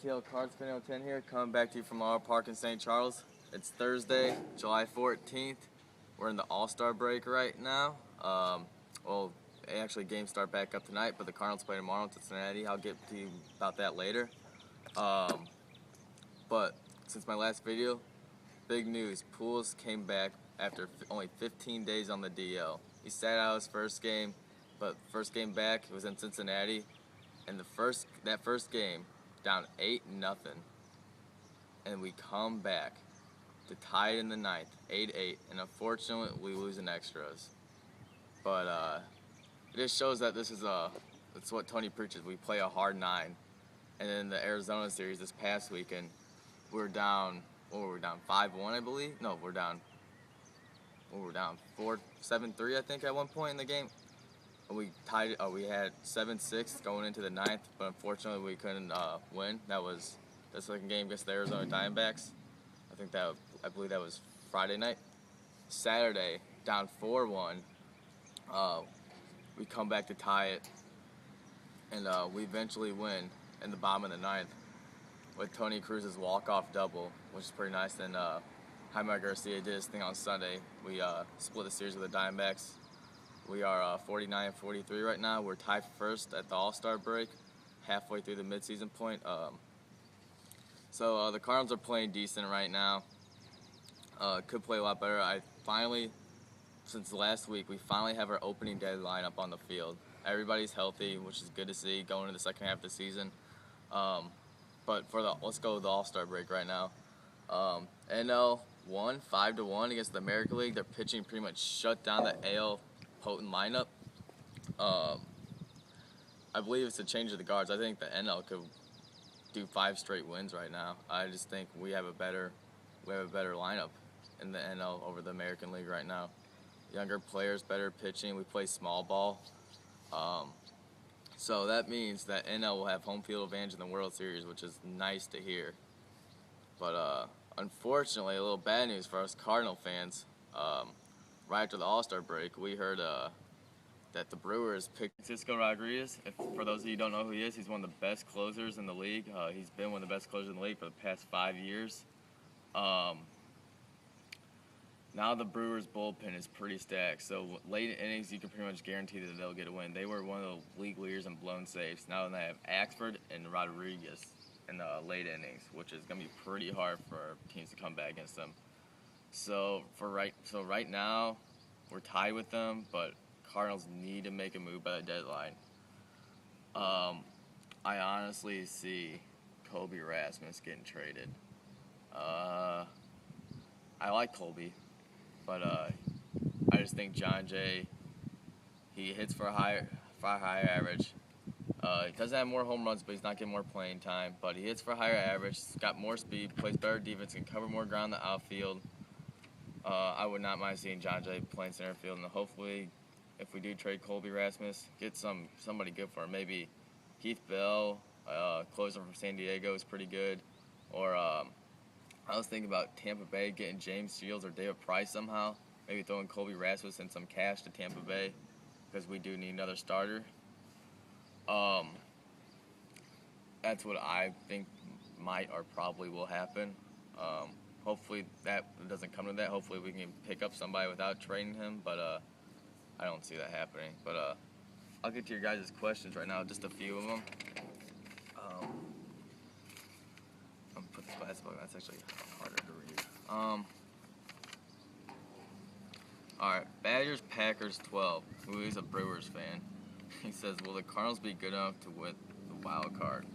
TL Cards Cardinal 10 here, coming back to you from our park in St. Charles. It's Thursday, July 14th. We're in the All-Star break right now. Well, actually games start back up tonight, but the Cardinals play tomorrow in Cincinnati. I'll get to you about that later. But since my last video, big news. Pujols came back after only 15 days on the DL. He sat out his first game, but first game back was in Cincinnati, and that first game down 8-0, and we come back to tie it in the ninth, 8-8, and unfortunately we lose in extras. But it just shows that it's what Tony preaches. We play a hard nine. And then the Arizona series this past weekend, we're down. What were we down? 5-1, I believe. No, we're down 7-3, I think, at one point in the game. We tied. We had 7-6 going into the ninth, but unfortunately we couldn't win. That was the second game against the Arizona Diamondbacks. I believe that was Friday night. Saturday, down 4-1. We come back to tie it, and we eventually win in the bottom of the ninth with Tony Cruz's walk-off double, which is pretty nice. Then Jaime Garcia did his thing on Sunday. We split the series with the Diamondbacks. We are 49-43 right now. We're tied first at the All-Star break, halfway through the midseason point. So the Cardinals are playing decent right now. Could play a lot better. Since last week, we finally have our opening day lineup on the field. Everybody's healthy, which is good to see going into the second half of the season. But let's go with the All-Star break right now. NL won 5-1 against the American League. Their pitching pretty much shut down the AL potent lineup. I believe it's a change of the guards. I think the NL could do 5 straight wins right now. I just think we have a better lineup in the NL over the American League right now. Younger players, better pitching. We play small ball. So that means that NL will have home field advantage in the World Series, which is nice to hear. But unfortunately, a little bad news for us Cardinal fans. Right after the All-Star break, we heard that the Brewers picked Francisco Rodriguez. For those of you who don't know who he is, he's one of the best closers in the league. He's been one of the best closers in the league for the past 5 years. Now the Brewers' bullpen is pretty stacked, so late innings you can pretty much guarantee that they'll get a win. They were one of the league leaders in blown saves. Now they have Axford and Rodriguez in the late innings, which is going to be pretty hard for teams to come back against them. So right now we're tied with them, but Cardinals need to make a move by the deadline. I honestly see Colby Rasmus getting traded. I like Colby. But I just think John Jay, he hits for a higher average. He doesn't have more home runs, but he's not getting more playing time. But he hits for a higher average. He's got more speed, plays better defense, can cover more ground in the outfield. I would not mind seeing John Jay playing center field, and hopefully, if we do trade Colby Rasmus, get somebody good for him. Maybe Keith Bell, closer from San Diego, is pretty good, or I was thinking about Tampa Bay getting James Shields or David Price somehow. Maybe throwing Colby Rasmus and some cash to Tampa Bay because we do need another starter. That's what I think might or probably will happen. Hopefully that doesn't come to that. Hopefully we can pick up somebody without trading him, but I don't see that happening. But I'll get to your guys' questions right now, just a few of them. I'm gonna put the class book. That's actually harder to read. Alright, Badgers Packers 12, who is a Brewers fan. He says, will the Cardinals be good enough to win the wild card?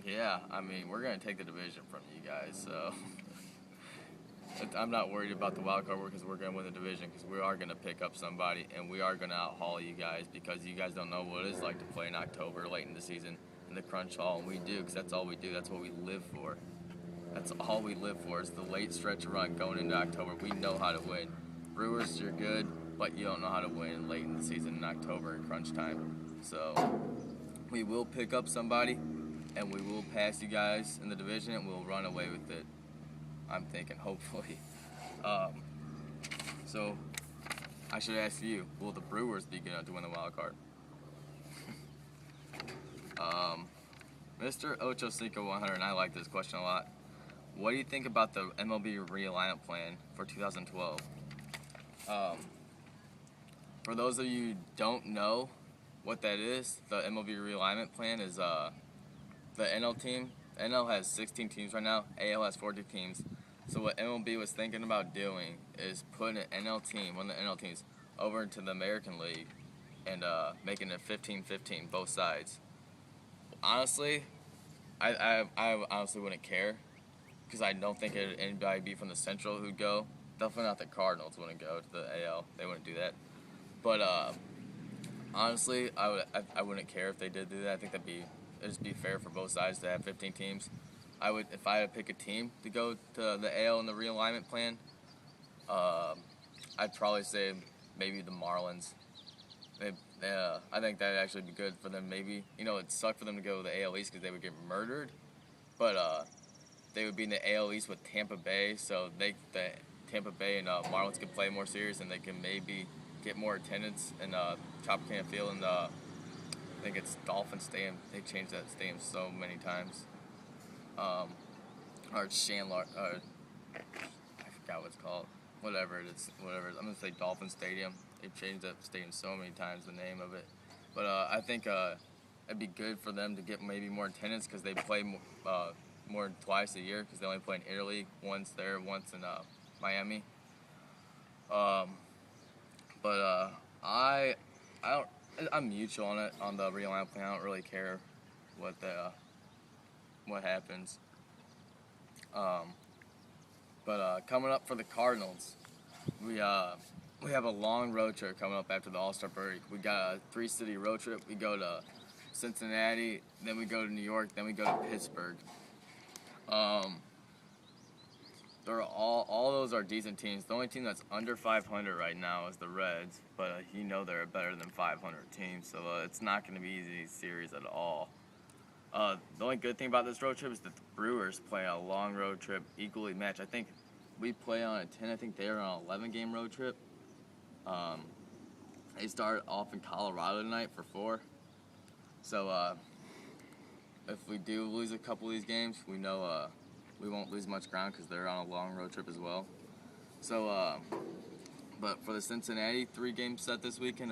Yeah, I mean, we're going to take the division from you guys, so I'm not worried about the wild card because we're going to win the division, because we are going to pick up somebody and we are going to outhaul you guys, because you guys don't know what it is like to play in October late in the season in the crunch hall, and we do, because that's all we do. That's what we live for. That's all we live for, is the late stretch run going into October. We know how to win. Brewers, you're good, but you don't know how to win late in the season in October in crunch time. So we will pick up somebody, and we will pass you guys in the division, and we'll run away with it. I'm thinking, hopefully. So I should ask you, will the Brewers be good enough to win the wild card? Mr. Ocho Cinco 100, and I like this question a lot. What do you think about the MLB realignment plan for 2012? Um, for those of you who don't know what that is, the MLB realignment plan is the NL team. NL has 16 teams right now. AL has 40 teams. So what MLB was thinking about doing is putting an NL team, one of the NL teams, over into the American League and making it 15-15, both sides. Honestly, I honestly wouldn't care because I don't think anybody be from the Central who'd go. Definitely not the Cardinals wouldn't go to the AL. They wouldn't do that. But honestly, I wouldn't care if they did do that. I think it'd just be fair for both sides to have 15 teams. I would, if I had to pick a team to go to the AL in the realignment plan, I'd probably say maybe the Marlins. I think that'd actually be good for them. Maybe, it'd suck for them to go to the AL East because they would get murdered, but they would be in the AL East with Tampa Bay, so the Tampa Bay and Marlins could play more series, and they can maybe get more attendance in Tropicana Field, and I think it's Dolphin Stadium. They changed that stadium so many times. Or Chandler, I forgot what it's called. Whatever it is. I'm gonna say Dolphin Stadium. They've changed that stadium so many times, the name of it. But I think it'd be good for them to get maybe more attendance because they play more than twice a year because they only play in Italy, once there, once in Miami. I'm mutual on it, on the realignment plan. I don't really care what happens. Coming up for the Cardinals, we have a long road trip coming up after the All-Star break. We got a 3-city road trip. We go to Cincinnati, then we go to New York, then we go to Pittsburgh. They're all those are decent teams. The only team that's under 500 right now is the Reds, but they're a better than 500 team, so it's not going to be easy series at all. The only good thing about this road trip is that the Brewers play a long road trip, equally matched. I think we play on a 10. I think they're on an 11-game road trip. They start off in Colorado tonight for 4. So if we do lose a couple of these games, we know we won't lose much ground because they're on a long road trip as well. So, but for the Cincinnati 3-game set this weekend,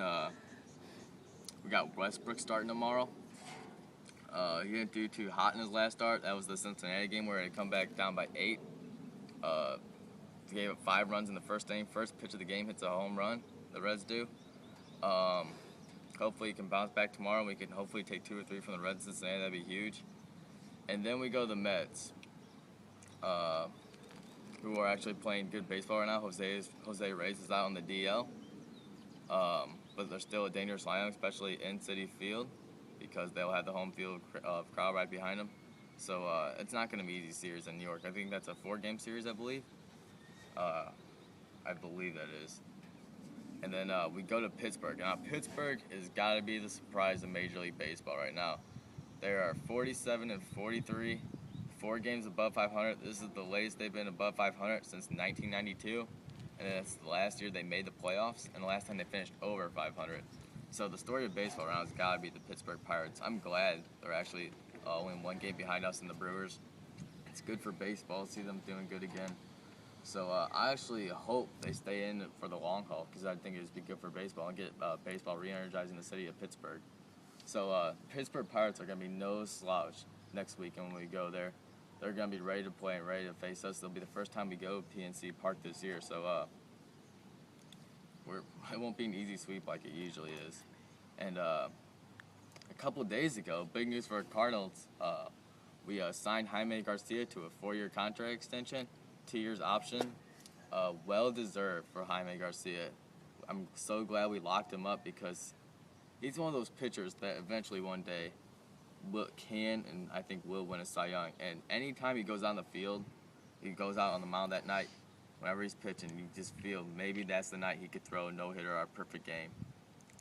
we got Westbrook starting tomorrow. He didn't do too hot in his last start. That was the Cincinnati game where he come back down by 8. He gave up 5 runs in the first inning. First pitch of the game hits a home run. The Reds do. Hopefully he can bounce back tomorrow. We can hopefully take 2 or 3 from the Reds in Cincinnati. That'd be huge. And then we go to the Mets, who are actually playing good baseball right now. Jose Reyes is out on the DL. But they're still a dangerous lineup, especially in Citi Field, because they'll have the home field crowd right behind them. So it's not going to be an easy series in New York. I think that's a 4-game series, I believe. I believe that is. And then we go to Pittsburgh. Now, Pittsburgh has got to be the surprise of Major League Baseball right now. They are 47-43, 4 games above 500. This is the latest they've been above 500 since 1992. And it's the last year they made the playoffs, and the last time they finished over 500. So the story of baseball right now has got to be the Pittsburgh Pirates. I'm glad they're actually only 1 game behind us in the Brewers. It's good for baseball to see them doing good again. So I actually hope they stay in for the long haul because I think it would be good for baseball and get baseball re-energizing the city of Pittsburgh. So Pittsburgh Pirates are going to be no slouch next weekend when we go there. They're going to be ready to play and ready to face us. It'll be the first time we go to PNC Park this year. So it won't be an easy sweep like it usually is. And a couple of days ago, big news for our Cardinals, we signed Jaime Garcia to a 4-year contract extension, 2 years option. Well-deserved for Jaime Garcia. I'm so glad we locked him up because he's one of those pitchers that eventually one day can and I think will win a Cy Young. And anytime he goes on the field, he goes out on the mound that night, whenever he's pitching, you just feel maybe that's the night he could throw a no-hitter or a perfect game.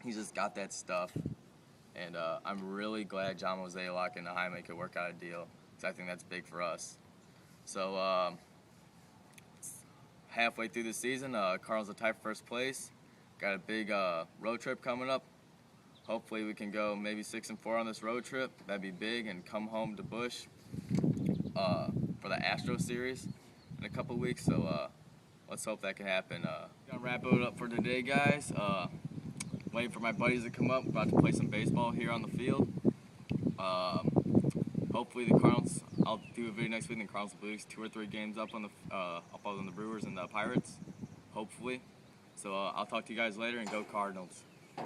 He's just got that stuff. And I'm really glad John Mozeliak and Jaime could work out a deal because I think that's big for us. So halfway through the season, Cardinals are tied for first place. Got a big road trip coming up. hopefully we can go maybe 6-4 on this road trip. That'd be big, and come home to Busch for the Astro series in a couple weeks. So let's hope that can happen. Gonna wrap it up for today, guys. Waiting for my buddies to come up. We're about to play some baseball here on the field. Hopefully the Cardinals. I'll do a video next week. And the Cardinals will lose 2 or 3 games up on the Brewers and the Pirates. Hopefully. So I'll talk to you guys later, and go Cardinals.